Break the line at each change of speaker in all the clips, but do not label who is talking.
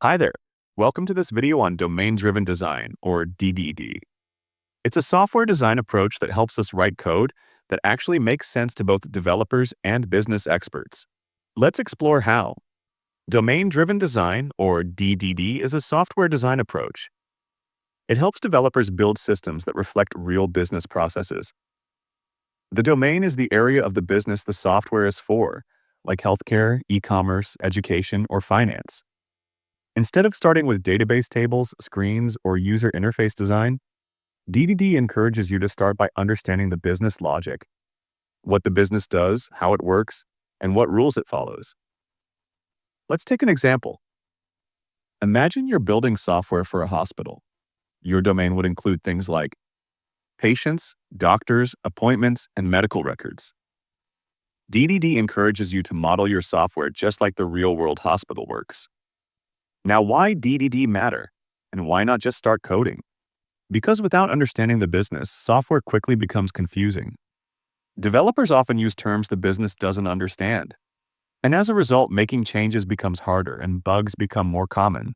Hi there. Welcome to this video on domain-driven design, or DDD. It's a software design approach that helps us write code that actually makes sense to both developers and business experts. Let's explore how. Domain-driven design, or DDD, is a software design approach. It helps developers build systems that reflect real business processes. The domain is the area of the business the software is for, like healthcare, e-commerce, education, or finance. Instead of starting with database tables, screens, or user interface design, DDD encourages you to start by understanding the business logic, what the business does, how it works, and what rules it follows. Let's take an example. Imagine you're building software for a hospital. Your domain would include things like patients, doctors, appointments, and medical records. DDD encourages you to model your software just like the real-world hospital works. Now, why DDD matter? And why not just start coding? Because without understanding the business, software quickly becomes confusing. Developers often use terms the business doesn't understand. And as a result, making changes becomes harder and bugs become more common.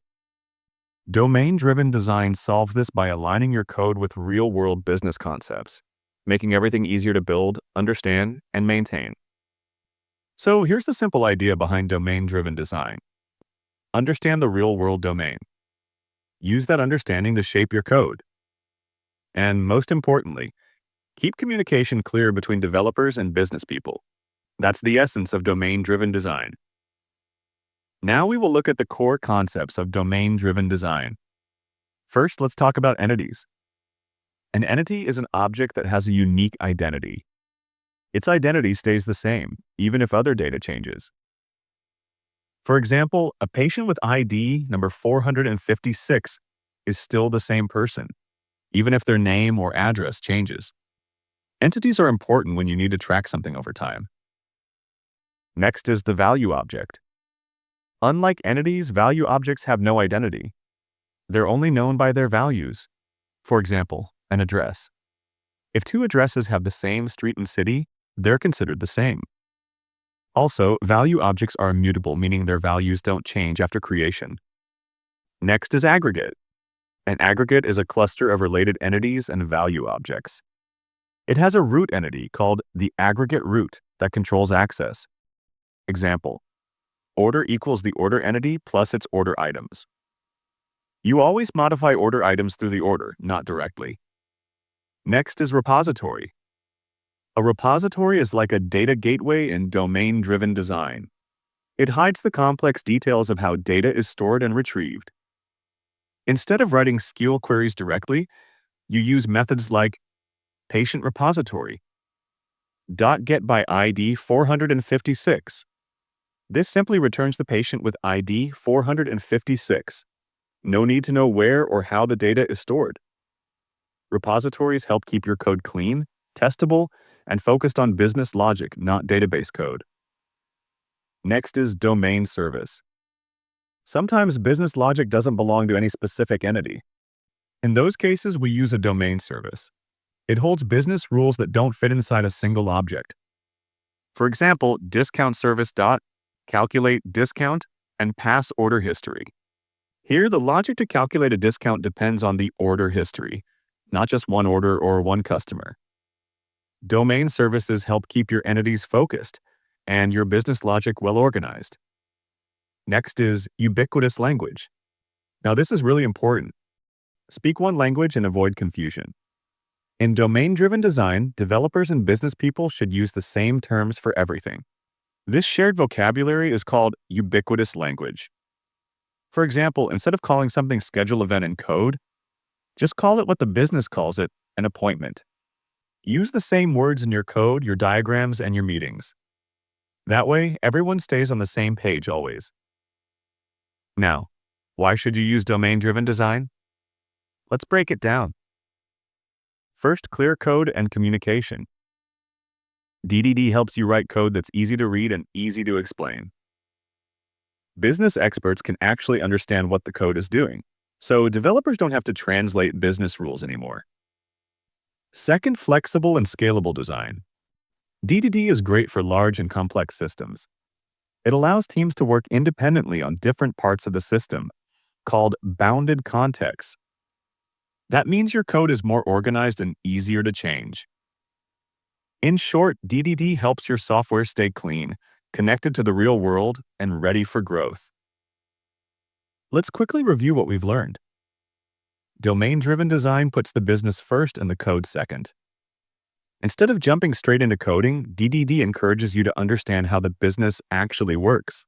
Domain-driven design solves this by aligning your code with real-world business concepts, making everything easier to build, understand, and maintain. So here's the simple idea behind domain-driven design. Understand the real-world domain. Use that understanding to shape your code. And most importantly, keep communication clear between developers and business people. That's the essence of domain-driven design. Now we will look at the core concepts of domain-driven design. First, let's talk about entities. An entity is an object that has a unique identity. Its identity stays the same, even if other data changes. For example, a patient with ID number 456 is still the same person, even if their name or address changes. Entities are important when you need to track something over time. Next is the value object. Unlike entities, value objects have no identity. They're only known by their values. For example, an address. If two addresses have the same street and city, they're considered the same. Also, value objects are immutable, meaning their values don't change after creation. Next is aggregate. An aggregate is a cluster of related entities and value objects. It has a root entity called the aggregate root that controls access. Example, order equals the order entity plus its order items. You always modify order items through the order, not directly. Next is repository. A repository is like a data gateway in domain-driven design. It hides the complex details of how data is stored and retrieved. Instead of writing SQL queries directly, you use methods like patient repository, .get by ID 456. This simply returns the patient with ID 456. No need to know where or how the data is stored. Repositories help keep your code clean, testable, and focused on business logic, not database code. Next is domain service. Sometimes business logic doesn't belong to any specific entity. In those cases, we use a domain service. It holds business rules that don't fit inside a single object. For example, discount service calculate discount and pass order history. Here, the logic to calculate a discount depends on the order history, not just one order or one customer. Domain services help keep your entities focused and your business logic well organized. Next is ubiquitous language. Now, this is really important. Speak one language and avoid confusion. In domain-driven design, developers and business people should use the same terms for everything. This shared vocabulary is called ubiquitous language. For example, instead of calling something schedule event in code, just call it what the business calls it, an appointment. Use the same words in your code, your diagrams, and your meetings. That way, everyone stays on the same page always. Now, why should you use domain-driven design? Let's break it down. First, clear code and communication. DDD helps you write code that's easy to read and easy to explain. Business experts can actually understand what the code is doing, so developers don't have to translate business rules anymore. Second, flexible and scalable design. DDD is great for large and complex systems. It allows teams to work independently on different parts of the system, called bounded contexts. That means your code is more organized and easier to change. In short, DDD helps your software stay clean, connected to the real world, and ready for growth. Let's quickly review what we've learned. Domain-driven design puts the business first and the code second. Instead of jumping straight into coding, DDD encourages you to understand how the business actually works.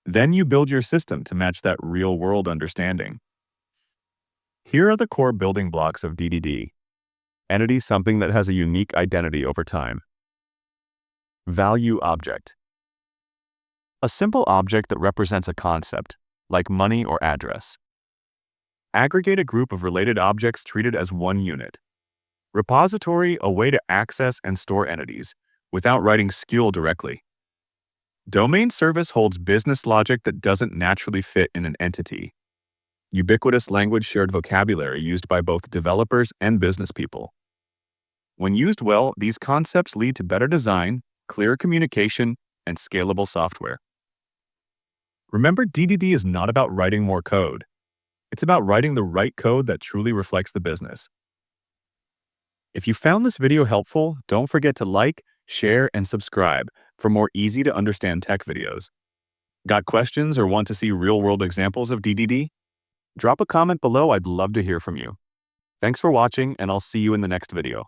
Then you build your system to match that real-world understanding. Here are the core building blocks of DDD. Entity, something that has a unique identity over time. Value object. A simple object that represents a concept, like money or address. Aggregate, a group of related objects treated as one unit. Repository, a way to access and store entities, without writing SQL directly. Domain service holds business logic that doesn't naturally fit in an entity. Ubiquitous language shared vocabulary used by both developers and business people. When used well, these concepts lead to better design, clearer communication, and scalable software. Remember, DDD is not about writing more code. It's about writing the right code that truly reflects the business. If you found this video helpful, don't forget to like, share, and subscribe for more easy-to-understand tech videos. Got questions or want to see real-world examples of DDD? Drop a comment below. I'd love to hear from you. Thanks for watching, and I'll see you in the next video.